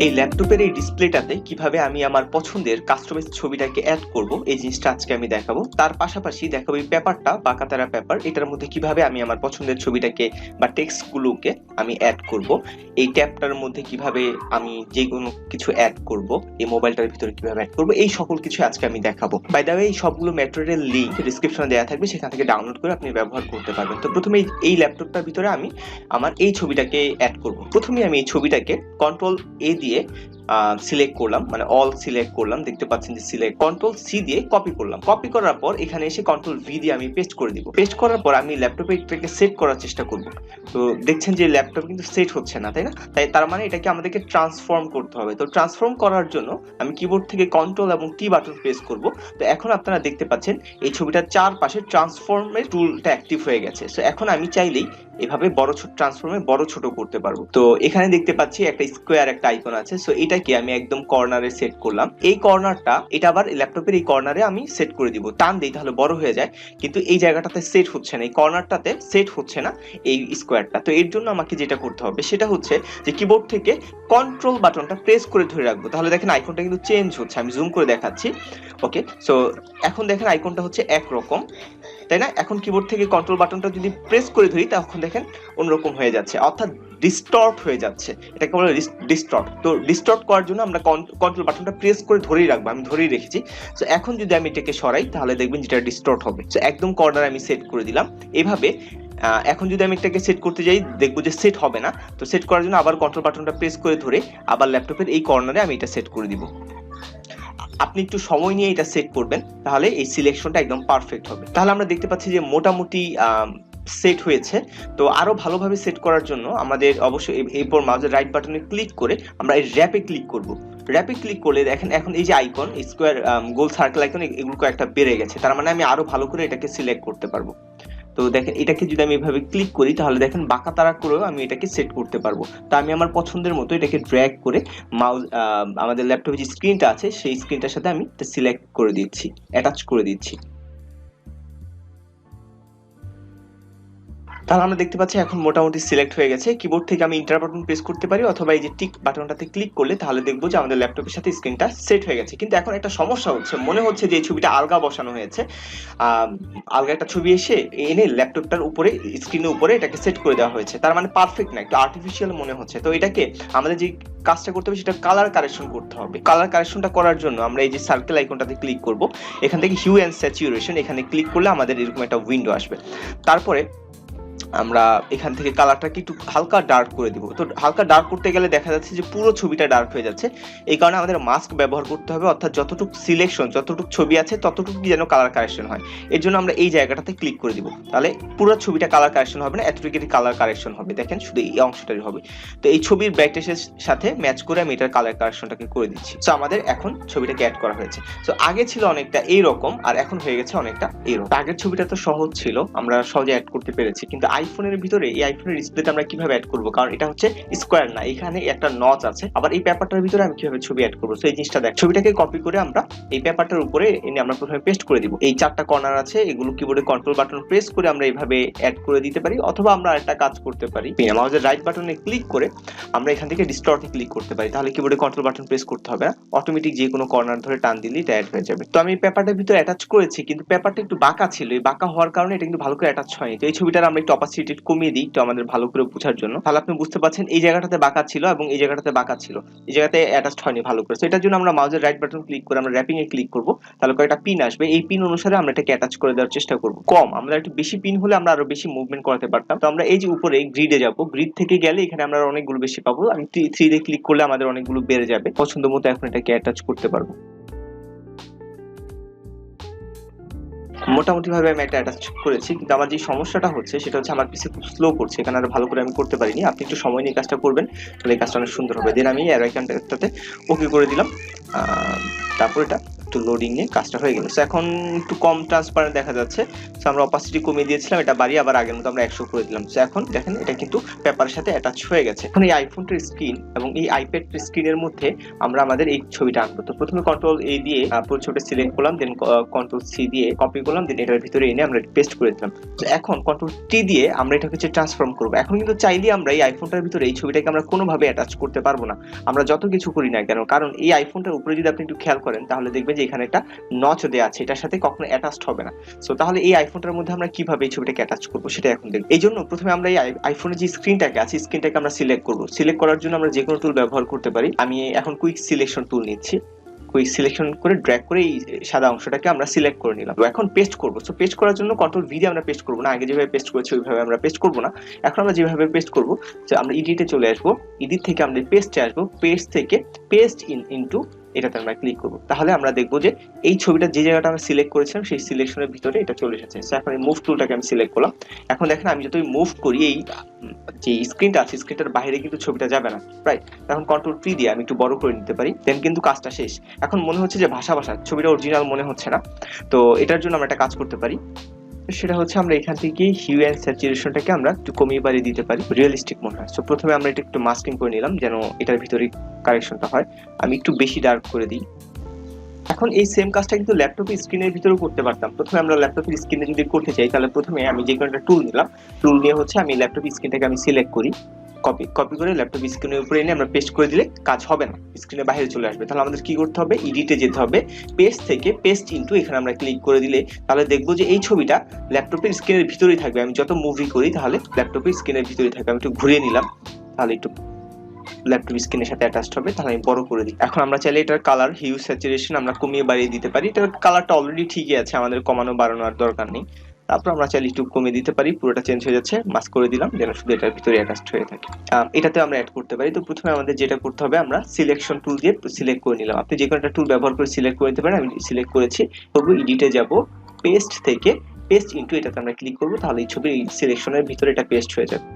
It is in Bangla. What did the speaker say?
এই ল্যাপটপের এই ডিসপ্লেটাতে কিভাবে আমি আমার পছন্দের কাস্টমাইজ ছবিটাকে অ্যাড করব এই জিনিসটা আজকে আমি দেখাবো। তার পাশাপাশি দেখাবো এই পেপারটা বাঁকাতারা পেপার, এটার মধ্যে কিভাবে আমি আমার পছন্দের ছবিটাকে বা টেক্সটগুলোকে আমি অ্যাড করব। এই ট্যাবটার মধ্যে কিভাবে আমি যে কোনো কিছু অ্যাড করব, এই মোবাইলটার ভিতরে কিভাবে অ্যাড করব, এই সকল কিছু আজকে আমি দেখাবো। বাই দ্য ওয়ে, এই সবগুলো ম্যাটেরিয়াল লিংক ডেসক্রিপশনে দেওয়া থাকবে, সেখান থেকে ডাউনলোড করে আপনি ব্যবহার করতে পারবেন। তো প্রথমে এই ল্যাপটপটার ভিতরে আমি আমার এই ছবিটাকে অ্যাড করব। প্রথমে আমি এই ছবিটাকে কন্ট্রোল এ দিয়ে সিলেক্ট করলাম, মানে অল সিলেক্ট করলাম, দেখতে পাচ্ছেন যে সিলেক্ট, কন্ট্রোল সি দিয়ে কপি করলাম। কপি করার পর এখানে এসে কন্ট্রোল ভি দিয়ে আমি পেস্ট করে দিব। পেস্ট করার পর আমি ল্যাপটপে এটাকে সেট করার চেষ্টা করব। তো দেখছেন যে ল্যাপটপ কিন্তু সেট হচ্ছে না, তাই না? তার মানে এটাকে আমাদেরকে ট্রান্সফর্ম করতে হবে। তো ট্রান্সফর্ম করার জন্য আমি কিবোর্ড থেকে কন্ট্রোল এবং টি বাটন প্রেস করব। তো এখন আপনারা দেখতে পাচ্ছেন এই ছবিটার চারপাশে ট্রান্সফর্মের টুলটা অ্যাক্টিভ হয়ে গেছে। সো এখন আমি চাইলেই এভাবে বড় ছোট ট্রান্সফর্মে বড় ছোট করতে পারবো। তো এখানে দেখতে পাচ্ছি একটা স্কোয়ার একটা আইকন আছে। সো এটাকে আমি একদম কর্নারে সেট করলাম। এই কর্নারটা, এটা আবার ল্যাপটপের এই কর্নারে আমি সেট করে দিব। টান দিই তাহলে বড় হয়ে যায়, কিন্তু এই জায়গাটাতে সেট হচ্ছে না, এই কর্নারটাতে সেট হচ্ছে না এই স্কোয়ারটা। তো এর জন্য আমাকে যেটা করতে হবে সেটা হচ্ছে যে কিবোর্ড থেকে কন্ট্রোল বাটনটা প্রেস করে ধরে রাখবো। তাহলে দেখেন আইকনটা কিন্তু চেঞ্জ হচ্ছে, আমি জুম করে দেখাচ্ছি। ওকে, সো এখন দেখেন আইকনটা হচ্ছে একরকম, তাই না? এখন কিবোর্ড থেকে কন্ট্রোল বাটনটা যদি প্রেস করে ধরি তখন দেখেন অন্যরকম হয়ে যাচ্ছে, অর্থাৎ ডিস্টর্ট হয়ে যাচ্ছে। এটাকে বলে ডিস্টর্ট। তো ডিস্টর্ট করার জন্য আমরা কন্ট্রোল বাটনটা প্রেস করে ধরেই রাখবো, আমি ধরেই রেখেছি। তো এখন যদি আমি এটাকে সরাই তাহলে দেখবেন যেটা ডিস্টর্ট হবে। তো একদম কর্নার আমি সেট করে দিলাম। এভাবে এখন যদি আমি এটাকে সেট করতে যাই দেখবো যে সেট হবে না। তো সেট করার জন্য আবার কন্ট্রোল বাটনটা প্রেস করে ধরে আবার ল্যাপটপের এই কর্নারে আমি এটা সেট করে দিব। আপনি একটু সময় নিয়ে এটা সেট করবেন, তাহলে এই সিলেকশনটা একদম পারফেক্ট হবে। তাহলে আমরা দেখতে পাচ্ছি যে মোটামুটি সেট হয়েছে। তো আরো ভালোভাবে সেট করার জন্য আমাদের অবশ্যই এরপর মাউসের রাইট বাটনে ক্লিক করে আমরা এই র্যাপে ক্লিক করব। র্যাপে ক্লিক করলে দেখেন এখন এই যে আইকন স্কোয়ার গোল সার্কেল আইকন এগুলো একটা বেড়ে গেছে, তার মানে আমি আরো ভালো করে এটাকে সিলেক্ট করতে পারবো। তো দেখেন এটাকে যদি আমি এভাবে ক্লিক করি তাহলে দেখেন বাঁকা তারা করেও আমি এটাকে সেট করতে পারবো। তা আমি আমার পছন্দের মতো এটাকে ড্র্যাগ করে মাউস আমাদের ল্যাপটপে যে স্ক্রিনটা আছে সেই স্ক্রিনটার সাথে আমি এটা সিলেক্ট করে দিচ্ছি, অ্যাটাচ করে দিচ্ছি। তাহলে আমরা দেখতে পাচ্ছি এখন মোটামুটি সিলেক্ট হয়ে গেছে। কিবোর্ড থেকে আমি ইন্টার বাটন প্রেস করতে পারি অথবা এই যে টিক বাটনটাতে ক্লিক করলে তাহলে দেখবো যে আমাদের ল্যাপটপের সাথে স্ক্রিনটা সেট হয়ে গেছে। কিন্তু এখন একটা সমস্যা হচ্ছে, মনে হচ্ছে যে এই ছবিটা আলগা বসানো হয়েছে। আলগা একটা ছবি এসে এনে ল্যাপটপটার উপরে স্ক্রিনের উপরে এটাকে সেট করে দেওয়া হয়েছে, তার মানে পারফেক্ট না, একটু আর্টিফিশিয়াল মনে হচ্ছে। তো এটাকে আমাদের যে কাজটা করতে হবে সেটা কালার কারেকশন করতে হবে। কালার কারেকশনটা করার জন্য আমরা এই যে সার্কেল আইকনটাতে ক্লিক করব, এখান থেকে হিউ অ্যান্ড স্যাচুরেশন এখানে ক্লিক করলে আমাদের এরকম একটা উইন্ডো আসবে। তারপরে আমরা এখান থেকে কালারটাকে একটু হালকা ডার্ক করে দিব। তো হালকা ডার্ক করতে গেলে দেখা যাচ্ছে যে পুরো ছবিটা ডার্ক হয়ে যাচ্ছে। এই কারণে আমাদের মাস্ক ব্যবহার করতে হবে, অর্থাৎ যতটুকু সিলেকশন যতটুকু ছবি আছে ততটুকু যেন কালার কারেকশন হয়। এর জন্য আমরা এই জায়গাটাতে ক্লিক করে দিব, তাহলে পুরো ছবিটা কালার কারেকশন হবে না, এতটুকুই কালার কারেকশন হবে। দেখেন শুধু এই অংশটাই হবে। তো এই ছবির ব্রাইটনেসের সাথে ম্যাচ করে আমি এটার কালার কারেকশনটাকে করে দিচ্ছি। সো আমাদের এখন ছবিটাকে অ্যাড করা হয়েছে। সো আগে ছিল অনেকটা এইরকম আর এখন হয়ে গেছে অনেকটা এইরকম। আগের ছবিটা তো সহজ ছিল, আমরা সহজে অ্যাড করতে পেরেছি, কিন্তু আইফোনের ভিতরে এই আইফোনের ডিসপ্লেতে আমরা কিভাবে অ্যাড করব, কারণ এটা হচ্ছে স্কোয়ার না, এখানে একটা নচ আছে। আবার এই পেপারটার ভিতরে আমি কিভাবে ছবি অ্যাড করব, সো এই জিনিসটা দেখ। ছবিটাকে কপি করে আমরা এই পেপারটার উপরে এনে আমরা প্রথমে পেস্ট করে দিব। এই চারটা কর্নার আছে, এগুলো কিবোর্ডে কন্ট্রোল বাটন প্রেস করে আমরা এইভাবে অ্যাড করে দিতে পারি, অথবা আমরা একটা কাজ করতে পারি, মাউসের রাইট বাটনে ক্লিক করে আমরা এখান থেকে ডিস্টর্টে ক্লিক করতে পারি। তাহলে কিবোর্ডে কন্ট্রোল বাটন প্রেস করতে হবে না, অটোমেটিক যে কোনো কর্নার ধরে টান দিলেই এটা অ্যাড হয়ে যাবে। তো আমি পেপারটার ভিতরে অ্যাটাচ করেছি, কিন্তু পেপারটা একটু বাঁকা ছিল, এই বাঁকা হওয়ার কারণে এটা কিন্তু ভালো করে অ্যাটাচ হয়নি। তো এই ছবিটার আমরা একটু অপাসিটি কমিয়ে দিই একটু আমাদের ভালো করে বোঝার জন্য। তাহলে আপনি বুঝতে পারছেন এই জায়গাটাতে বাঁকা ছিল এবং এই জায়গাটাতে বাঁকা ছিল, এই জায়গাতে অ্যাটাচড হয়নি ভালো করে। তো এটার জন্য আমরা মাউসের রাইট বাটন ক্লিক করে আমরা র‍্যাপিং এ ক্লিক করব, তাহলে কয়েকটা পিন আসবে, এই পিন অনুসারে আমরা এটাকে অ্যাটাচ করে দেওয়ার চেষ্টা করব। কম, আমরা একটু বেশি পিন হলে আমরা আরো বেশি মুভমেন্ট করাতে পারতাম। তো আমরা এই যে উপরে গ্রিডে যাব, গ্রিড থেকে গেলে এখানে আমরা অনেকগুলো বেশি পাবো। আমি 3 দিয়ে ক্লিক করলে আমাদের অনেকগুলো বেড়ে যাবে। পছন্দ মতো এখন এটাকে অ্যাটাচ করতে পারবো। মোটামুটি ভাবে আমি একটা অ্যাটাচ করেছি, কিন্তু আমার যে সমস্যাটা হচ্ছে সেটা হচ্ছে আমার পিসি খুব স্লো করছে, এখানে আরো ভালো করে আমি করতে পারিনি। আপনি একটু সময় নিয়ে কাজটা করবেন, তাহলে এই কাজটা অনেক সুন্দর হবে। দেন আমি অ্যারো আইকনটাতে ওকে করে দিলাম, তারপর এটা একটু লোডিং নিয়ে কাজটা হয়ে গেল। সো এখন একটু কম ট্রান্সপারেন্ট দেখা যাচ্ছে। সো আমরা অপাসিটি কমিয়ে দিয়েছিলাম, এটা বাড়িয়ে আবার আগের মতো আমরা 100 করে দিলাম। সো এখন দেখেন এটা কিন্তু পেপারের সাথে অ্যাটাচ হয়ে গেছে। এখন এই আইফোনটার স্ক্রিন এবং এই আইপ্যাডের স্ক্রিনের মধ্যে আমরা আমাদের এই ছবিটা আনবো। তো প্রথমে কন্ট্রোল এ দিয়ে পুরো ছবিটা সিলেক্ট করলাম, দেন কন্ট্রোল সি দিয়ে কপি করলাম, দেন এটার ভিতরে এনে আমরা পেস্ট করে দিলাম। তো এখন কন্ট্রোল টি দিয়ে আমরা এটাকে হচ্ছে ট্রান্সফর্ম করবো। এখন কিন্তু চাইলে আমরা এই আইফোনটার ভিতরে এই ছবিটাকে আমরা কোনোভাবে অ্যাটাচ করতে পারবো না, আমরা যত কিছু করি না কেন, কারণ এই আইফোনটার উপরে যদি আপনি একটু খেয়াল করেন তাহলে দেখবেন যে এখানে একটা নচ দেওয়া আছে, এটার সাথে কখনো অ্যাটাচড হবে না। সো তাহলে এই আইফোনটার মধ্যে আমরা কিভাবে এই ছবিটাকে অ্যাটাচ করবো সেটা এখন দেখব। এই জন্য প্রথমে আমরা এই আইফোনের যে স্ক্রিনটাকে আছে স্ক্রিনটাকে আমরা সিলেক্ট করবো। সিলেক্ট করার জন্য আমরা যে কোনো টুল ব্যবহার করতে পারি। আমি এখন কুইক সিলেকশন টুল নিচ্ছি, কুইক সিলেকশন করে ড্র্যাগ করে এই সাদা অংশটাকে আমরা সিলেক্ট করে নিলাম। তো এখন পেস্ট করবো। সো পেস্ট করার জন্য কন্ট্রোল ভি দিয়ে আমরা পেস্ট করবো না, আগে যেভাবে পেস্ট করেছি ওইভাবে আমরা পেস্ট করবো না। এখন আমরা যেভাবে পেস্ট করবো, যে আমরা এডিটে চলে আসবো, এডিট থেকে আমরা পেস্টে আসবো, পেস্ট থেকে পেস্ট ইনটু এটাতে আমরা ক্লিক করবো। তাহলে আমরা দেখবো যে এই ছবিটা যে জায়গাটা আমরা সিলেক্ট করেছিলাম সেই সিলেকশনের ভিতরে এটা চলে এসেছে। সো এখন এই মুভ টুলটাকে আমি সিলেক্ট করলাম। এখন দেখেন আমি যতই মুভ করি এই যে স্ক্রিনটা আছে স্ক্রিনটার বাইরে কিন্তু ছবিটা যাবে না, রাইট? এখন কন্ট্রোল টি দিয়ে আমি একটু বড় করে নিতে পারি, দেন কিন্তু কাজটা শেষ। এখন মনে হচ্ছে যে ভাষা ছবিটা অরিজিনাল মনে হচ্ছে না। তো এটার জন্য আমরা একটা কাজ করতে পারি, সেটা হচ্ছে আমরা এখান থেকে হিউ অ্যান্ড স্যাচুরেশনটাকে আমরা একটু কমিয়ে বাড়িয়ে দিতে পারি, রিয়েলিস্টিক মনে হয়। সো প্রথমে আমরা এটা একটু মাস্কিং করে নিলাম যেন এটার ভিতরে কারেকশনটা হয়। আমি একটু বেশি ডার্ক করে দিই। এখন এই সেম কাজটা কিন্তু ল্যাপটপের স্ক্রিনের ভিতরেও করতে পারতাম। প্রথমে আমরা ল্যাপটপের স্ক্রিনে যদি করতে চাই তাহলে প্রথমে আমি যে কোনো একটা টুল নিলাম, টুল নিয়ে হচ্ছে আমি ল্যাপটপের স্ক্রিনটাকে আমি সিলেক্ট করি, কপি করে ল্যাপটপ স্ক্রিনের উপরে এনে আমরা পেস্ট করে দিলে কাজ হবে না, স্ক্রিনের বাইরে চলে আসবে। তাহলে আমাদের কি করতে হবে, এডিটে যেতে হবে, পেস্ট থেকে পেস্ট ইনটু এখানে আমরা ক্লিক করে দিলে তাহলে দেখবো যে এই ছবিটা ল্যাপটপের স্ক্রিনের ভিতরেই থাকবে। আমি যত মুভি করি তাহলে ল্যাপটপের স্ক্রিনের ভিতরেই থাকবে। আমি একটু ঘুরিয়ে নিলাম, তাহলে একটু ল্যাপটপ স্ক্রিনের সাথে অ্যাটাচড হবে। তাহলে আমি বড় করে দিই। এখন আমরা চাইলে এটার কালার হিউ স্যাচুরেশন আমরা কমিয়ে বাড়িয়ে দিতে পারি। এটার কালারটা অলরেডি ঠিকই আছে, আমাদের কমানো বাড়ানোর দরকার নেই। তারপর আমরা চাইলে একটু কমিয়ে দিতে পারি, পুরোটা চেঞ্জ হয়ে যাচ্ছে, মাস্ক করে দিলাম, যেন শুধু এটার ভিতরে অ্যাটাচড হয়ে থাকে। এটাতে আমরা অ্যাড করতে পারি। তো প্রথমে আমাদের যেটা করতে হবে, আমরা সিলেকশন টুল দিয়ে সিলেক্ট করে নিলাম। আপনি যে কোনো একটা টুল ব্যবহার করে সিলেক্ট করে নিতে পারেন। আমি সিলেক্ট করেছি, করবো এডিটে যাব, পেস্ট থেকে পেস্ট ইনটু এটাতে আমরা ক্লিক করবো, তাহলে এই ছবির এই সিলেকশনের ভিতরে এটা পেস্ট হয়ে যাবে।